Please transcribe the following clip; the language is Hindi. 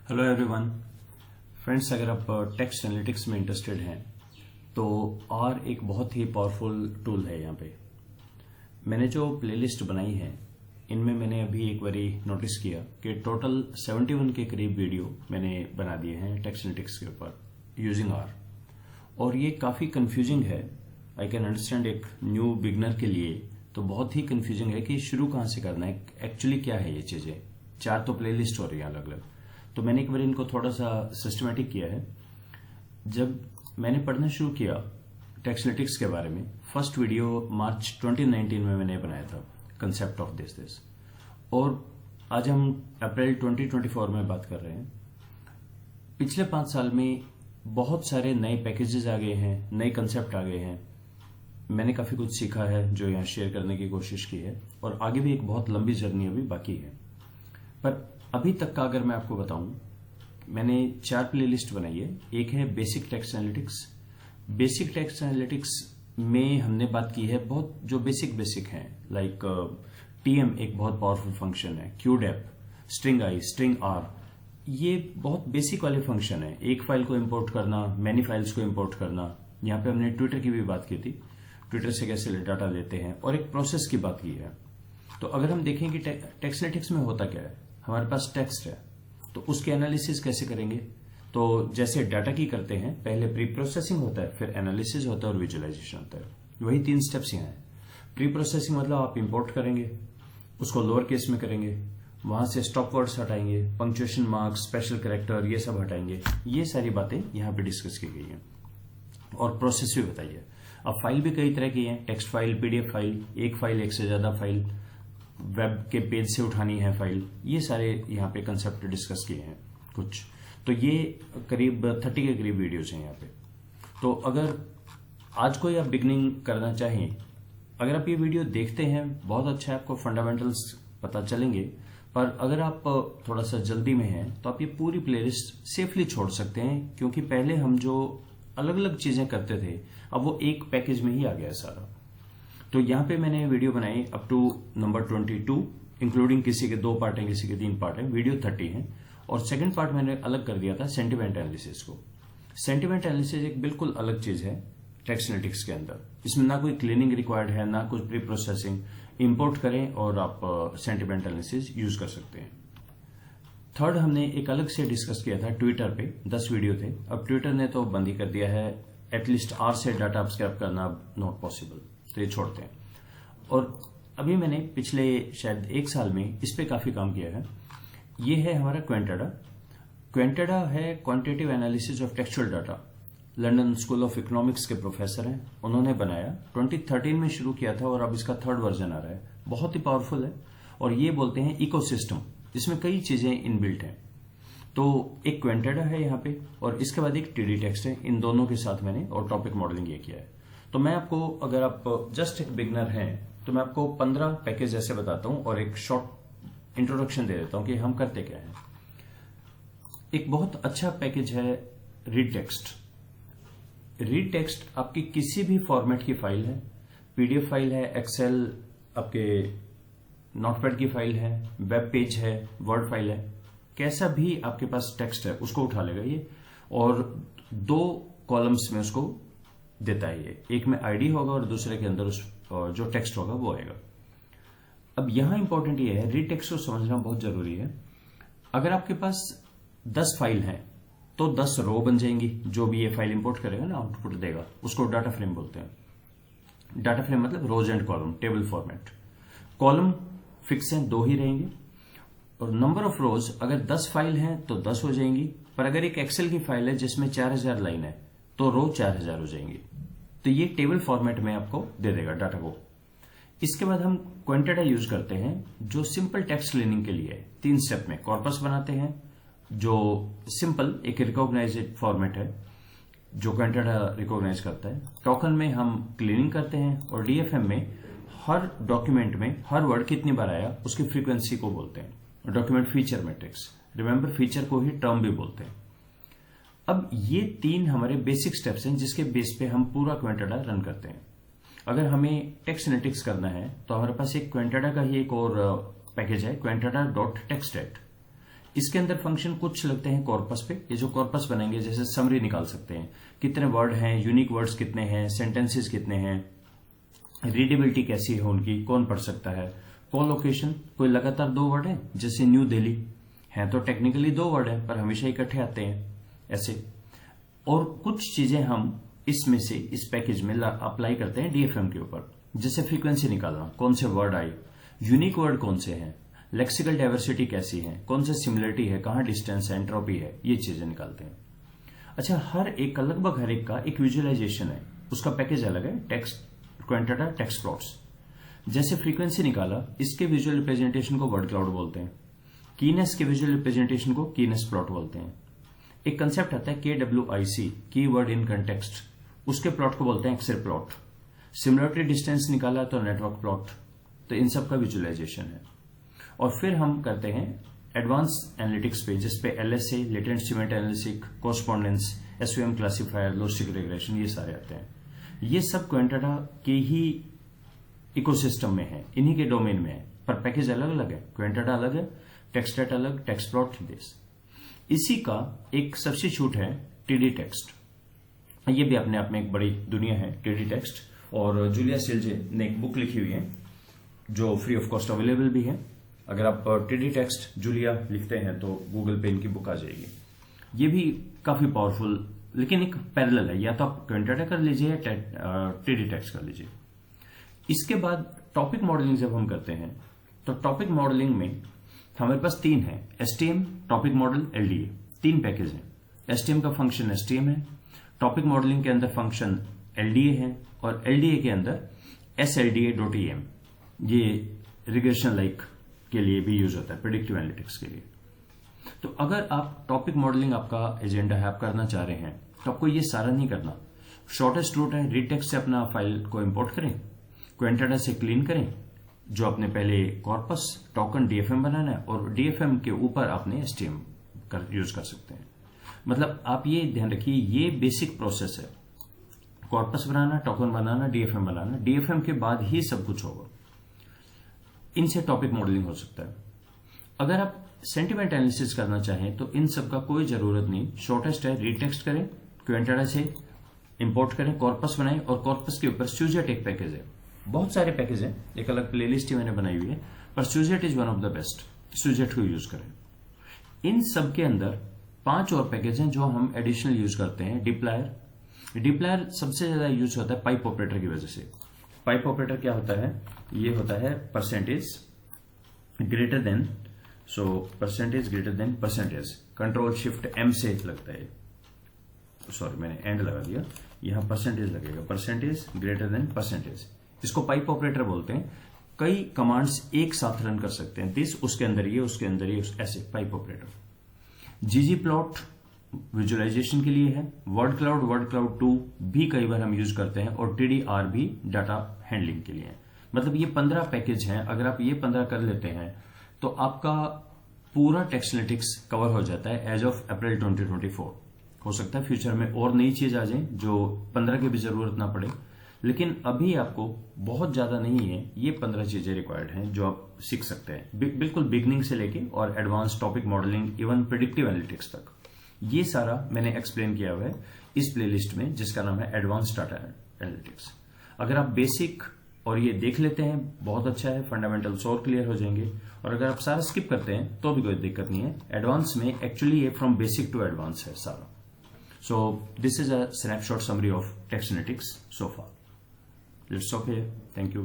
हेलो एवरीवन फ्रेंड्स, अगर आप टेक्स्ट एनालिटिक्स में इंटरेस्टेड हैं तो और एक बहुत ही पावरफुल टूल है। यहाँ पे मैंने जो प्लेलिस्ट बनाई है इनमें मैंने अभी एक बारी नोटिस किया कि टोटल 71 के करीब वीडियो मैंने बना दिए हैं टेक्स्ट एनालिटिक्स के ऊपर यूजिंग आर। और ये काफी कंफ्यूजिंग है। आई कैन अंडरस्टैंड एक न्यू बिगनर के लिए तो बहुत ही कंफ्यूजिंग है कि शुरू कहां से करना है, एक्चुअली क्या है ये चीजें। 4 तो प्लेलिस्ट हो रही है अलग अलग, तो मैंने एक बार इनको थोड़ा सा सिस्टमेटिक किया है। जब मैंने पढ़ना शुरू किया टेक्स्ट एनालिटिक्स के बारे में, फर्स्ट वीडियो मार्च 2019 में मैंने बनाया था, कंसेप्ट ऑफ दिस। और आज हम अप्रैल 2024 में बात कर रहे हैं। पिछले 5 साल में बहुत सारे नए पैकेजेस आ गए हैं, नए कंसेप्ट आ गए हैं। मैंने काफी कुछ सीखा है जो यहाँ शेयर करने की कोशिश की है, और आगे भी एक बहुत लंबी जर्नी अभी बाकी है। पर अभी तक का अगर मैं आपको बताऊं, मैंने 4 प्लेलिस्ट बनाई है। एक है basic text analytics. Basic text analytics में हमने बात की है बहुत जो बेसिक हैं, लाइक टीएम एक बहुत पावरफुल फंक्शन है, क्यूडेप, स्ट्रिंग आई, स्ट्रिंग आर, ये बहुत बेसिक वाले फंक्शन है। एक फाइल को इंपोर्ट करना, मैनी फाइल्स को इंपोर्ट करना। यहाँ पे हमने ट्विटर की भी बात की थी, ट्विटर से कैसे डाटा लेते हैं, और एक प्रोसेस की बात की है। तो अगर हम देखें कि टेक्स्ट एनालिटिक्स में होता क्या है, हमारे पास टेक्स्ट है तो उसके एनालिसिस कैसे करेंगे। तो जैसे डाटा की करते हैं, पहले प्री प्रोसेसिंग होता है, फिर एनालिसिस होता है और विजुअलाइजेशन होता है। वही 3 स्टेप्स यहाँ है। प्री प्रोसेसिंग मतलब आप इंपोर्ट करेंगे, उसको लोअर केस में करेंगे, वहां से स्टॉप वर्ड्स हटाएंगे, पंक्चुएशन मार्क्स, स्पेशल कैरेक्टर, ये सब हटाएंगे। ये सारी बातें यहाँ पे डिस्कस की गई हैं, और प्रोसेस भी बताइए। अब फाइल भी कई तरह की है, टेक्स्ट फाइल, पीडीएफ फाइल, एक फाइल, एक से ज्यादा फाइल, वेब के पेज से उठानी है फाइल, ये सारे यहाँ पे कंसेप्ट डिस्कस किए हैं कुछ। तो ये करीब 30 के करीब वीडियोस हैं यहाँ पे। तो अगर आज कोई आप बिगनिंग करना चाहें, अगर आप ये वीडियो देखते हैं बहुत अच्छा है, आपको फंडामेंटल्स पता चलेंगे। पर अगर आप थोड़ा सा जल्दी में हैं तो आप ये पूरी प्लेलिस्ट सेफली छोड़ सकते हैं, क्योंकि पहले हम जो अलग अलग चीजें करते थे अब वो एक पैकेज में ही आ गया है सारा। तो यहाँ पे मैंने वीडियो बनाई अप टू नंबर 22, इंक्लूडिंग किसी के 2 पार्ट हैं, किसी के 3 पार्ट हैं, वीडियो 30 है। और सेकंड पार्ट मैंने अलग कर दिया था सेंटिमेंट एनालिसिस को। सेंटिमेंट एनालिसिस एक बिल्कुल अलग चीज है टेक्स्ट एनालिटिक्स के अंदर। इसमें ना कोई क्लीनिंग रिक्वायर्ड है, ना कुछ प्री प्रोसेसिंग। इंपोर्ट करें और आप सेंटिमेंट एनालिसिस यूज कर सकते हैं। थर्ड हमने एक अलग से डिस्कस किया था ट्विटर पे, 10 वीडियो थे। अब ट्विटर ने तो बंद ही कर दिया है, एटलीस्ट आर से डाटा अपस्क्रैप करना नॉट पॉसिबल, तो ये छोड़ते हैं। और अभी मैंने पिछले शायद 1 साल में इस पे काफी काम किया है। ये है हमारा क्वेंटेडा। क्वेंटेडा है quantitative analysis of textual data. London school of economics के प्रोफेसर हैं, उन्होंने बनाया। 2013 में शुरू किया था और अब इसका 3rd वर्जन आ रहा है। बहुत ही पावरफुल है, और ये बोलते हैं इकोसिस्टम, जिसमें कई चीजें इनबिल्ट हैं। तो एक क्वेंटेडा है यहाँ पे, और इसके बाद एक टीडी टेक्स्ट है। इन दोनों के साथ मैंने और टॉपिक मॉडलिंग ये किया है। तो मैं आपको, अगर आप जस्ट एक बिगनर हैं, तो मैं आपको 15 पैकेज ऐसे बताता हूं और एक शॉर्ट इंट्रोडक्शन दे देता हूं कि हम करते क्या हैं। एक बहुत अच्छा पैकेज है रीड टेक्स्ट। रीड टेक्स्ट आपकी किसी भी फॉर्मेट की फाइल है, पीडीएफ फाइल है, एक्सेल, आपके नोटपैड की फाइल है, वेब पेज है, वर्ड फाइल है, कैसा भी आपके पास टेक्स्ट है उसको उठा लेगा ये, और 2 कॉलम्स में उसको देता है ये। एक में आईडी होगा और दूसरे के अंदर उस जो टेक्स्ट होगा वो आएगा। अब यहां इंपॉर्टेंट ये है, रीड टेक्स्ट को समझना बहुत जरूरी है। अगर आपके पास 10 फाइल हैं तो 10 रो बन जाएंगी। जो भी ये फाइल इंपोर्ट करेगा ना, आउटपुट देगा, उसको डाटा फ्रेम बोलते हैं। डाटा फ्रेम मतलब rows and column, table format. Column fix हैं, 2 ही रहेंगे। और नंबर ऑफ रोज, अगर 10 फाइल हैं तो 10 हो जाएंगी। पर अगर एक एक्सेल की फाइल है जिसमें 4000 लाइन है तो रो 4000 हो जाएंगी। तो ये टेबल फॉर्मेट में आपको दे देगा डाटा को। इसके बाद हम क्वेंटेडा यूज करते हैं, जो सिंपल टेक्स्ट क्लीनिंग के लिए है। 3 स्टेप में कॉर्पस बनाते हैं, जो सिंपल एक रिकॉग्नाइज्ड फॉर्मेट है जो क्वेंटेडा रिकॉग्नाइज करता है। टोकन में हम क्लीनिंग करते हैं, और डीएफएम में हर डॉक्यूमेंट में हर वर्ड कितनी बार आया उसकी फ्रीक्वेंसी को बोलते हैं। Document feature matrix, remember feature को ही टर्म भी बोलते हैं। अब ये 3 हमारे बेसिक स्टेप्स हैं जिसके बेस पे हम पूरा क्वेंटेडा रन करते हैं। अगर हमें टेक्स्ट एनालिटिक्स करना है तो हमारे पास एक क्वेंटेडा का ही एक और पैकेज है, क्वेंटेडा.टेक्सटेट। इसके अंदर फंक्शन कुछ लगते हैं कॉर्पस पे। ये जो कॉर्पस बनेंगे, जैसे समरी निकाल सकते हैं, कितने वर्ड हैं, यूनिक वर्ड्स कितने हैं, सेंटेंसेस कितने हैं, रीडेबिलिटी कैसी है उनकी, कौन पढ़ सकता है, कोलोकेशन, कोई लगातार 2 वर्ड है, जैसे न्यू दिल्ली है तो टेक्निकली 2 वर्ड है पर हमेशा इकट्ठे आते हैं ऐसे। और कुछ चीजें हम इसमें से इस पैकेज में अप्लाई करते हैं डीएफएम के ऊपर, जैसे फ्रीक्वेंसी निकालना, कौन से वर्ड आए, यूनिक वर्ड कौन से हैं, लेक्सिकल डाइवर्सिटी कैसी है, कौन से सिमिलरिटी है, कहां डिस्टेंस है, एंट्रोपी है, ये चीजें निकालते हैं। अच्छा, हर एक का लगभग हर एक का एक विजुअलाइजेशन है, उसका पैकेज अलग है, टेक्स्ट क्वेंटाटा, टेक्स्ट प्लॉट्स। जैसे फ्रीक्वेंसी निकाला, इसके विजुअल रिप्रेजेंटेशन को वर्ड क्लाउड बोलते हैं, कीनेस के विजुअल रिप्रेजेंटेशन को कीनेस प्लॉट बोलते हैं। एक कंसेप्ट आता है KWIC, की वर्ड इन कंटेक्स्ट, उसके प्लॉट को बोलते हैं एक्सेल प्लॉट। सिमिलरिटी डिस्टेंस निकाला तो नेटवर्क प्लॉट। तो इन सब का विजुअलाइजेशन है। और फिर हम करते हैं एडवांस एनालिटिक्स पे, जिसपे LSA, latent cement analysis, correspondence, SVM classifier, logistic regression, ये सारे आते हैं। ये सब क्वेंटाटा के ही इकोसिस्टम में है, इन्हीं के डोमेन में है, पर पैकेज अलग अलग है। क्वेंटाटा अलग है, टेक्स्टेट अलग, टेक्स्ट प्लॉट बेस। इसी का एक सब्स्टिट्यूट है TD टेक्स्ट। ये भी अपने आप में एक बड़ी दुनिया है TD टेक्स्ट। और जूलिया सिल्जे ने एक बुक लिखी हुई है जो फ्री ऑफ कॉस्ट अवेलेबल भी है। अगर आप TD टेक्स्ट जूलिया लिखते हैं तो गूगल पे इनकी बुक आ जाएगी। ये भी काफी पावरफुल, लेकिन एक पैरेलल है, या तो आप क्वेंटाटा कर लीजिए या TD टेक्स्ट कर लीजिए। इसके बाद टॉपिक मॉडलिंग जब हम करते हैं तो टॉपिक मॉडलिंग में हमारे पास 3 है, STM, topic model, LDA, 3 package हैं। STM का फंक्शन STM है, टॉपिक मॉडलिंग के अंदर फंक्शन LDA है, और LDA के अंदर SLDA.em, ये रिग्रेशन लाइक के लिए भी यूज होता है, प्रेडिक्टिव एनालिटिक्स के लिए। तो अगर आप टॉपिक मॉडलिंग आपका एजेंडा है, आप करना चाह रहे हैं, तो आपको ये सारा नहीं करना। शॉर्टेस्ट रूट है, रीड टेक्स्ट से अपना फाइल को इंपोर्ट करें, क्वेंटाटा से क्लीन करें, जो आपने पहले कॉर्पस, टोकन, DFM बनाना है, और DFM के ऊपर आपने STM यूज कर सकते हैं। मतलब आप ये ध्यान रखिए, ये बेसिक प्रोसेस है, कॉर्पस बनाना, टोकन बनाना, DFM बनाना, DFM के बाद ही सब कुछ होगा। इनसे टॉपिक मॉडलिंग हो सकता है। अगर आप सेंटिमेंट एनालिसिस करना चाहें तो इन सब का कोई जरूरत नहीं, शॉर्टेस्ट है, रीड टेक्स्ट करें, क्वेंटाटा से इंपोर्ट करें, कॉर्पस बनाएं, और कॉर्पस के ऊपर स्यूजेट एक पैकेज है। बहुत सारे पैकेज हैं, एक अलग प्लेलिस्ट ही मैंने बनाई हुई है, पर स्यूजेट is one of the best. स्यूजेट को यूज करें। इन सब के अंदर 5 और पैकेज हैं जो हम एडिशनल यूज करते हैं। डिप्लायर सबसे ज्यादा यूज होता है पाइप ऑपरेटर की वजह से। पाइप ऑपरेटर क्या होता है? ये होता है percentage greater than, so percentage greater than percentage, control shift M से लगता है। सॉरी, मैंने एंड लगा दिया, यहां परसेंटेज लगेगा, परसेंटेज ग्रेटर देन परसेंटेज। इसको पाइप ऑपरेटर बोलते हैं। कई कमांड्स एक साथ रन कर सकते हैं, दिस उसके अंदर ये, उसके अंदर ये, ऐसे पाइप ऑपरेटर। ggplot विजुअलाइजेशन के लिए है। वर्ड क्लाउड 2 भी कई बार हम यूज करते हैं, और TDR भी डाटा हैंडलिंग के लिए है। मतलब ये 15 पैकेज हैं। अगर आप ये 15 कर लेते हैं तो आपका पूरा टेक्स्ट एनालिटिक्स कवर हो जाता है एज ऑफ अप्रैल 2024। हो सकता है फ्यूचर में और नई चीज आ जाए जो 15 की भी जरूरत ना पड़े, लेकिन अभी आपको बहुत ज्यादा नहीं है, ये 15 चीजें रिक्वायर्ड हैं जो आप सीख सकते हैं, बिल्कुल बिगनिंग से लेके और advance topic modelling, even predictive analytics तक। ये सारा मैंने एक्सप्लेन किया हुआ है इस प्लेलिस्ट में, जिसका नाम है एडवांस डाटा एनालिटिक्स। अगर आप बेसिक और ये देख लेते हैं, बहुत अच्छा है, फंडामेंटल्स और क्लियर हो जाएंगे। और अगर आप सारा स्किप करते हैं तो भी कोई दिक्कत नहीं है। एडवांस में एक्चुअली ये फ्रॉम बेसिक टू एडवांस है सारा। So this is a snapshot summary of text analytics so far. Let's stop here. Thank you.